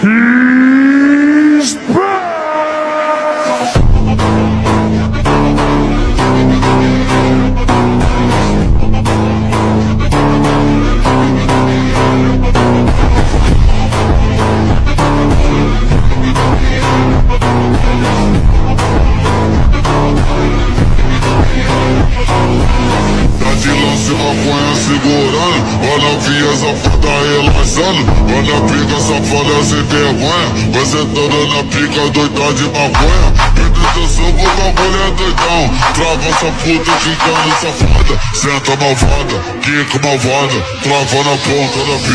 He's back! Maconha segurando, olha a via safada relaxando. Olha a pica safada sem vergonha, você toda na pica doida de maconha. Perdendo o soco, o bagulho é doidão. Trava essa puta ficando safada. Senta malvada, quica malvada, trava na ponta da pica.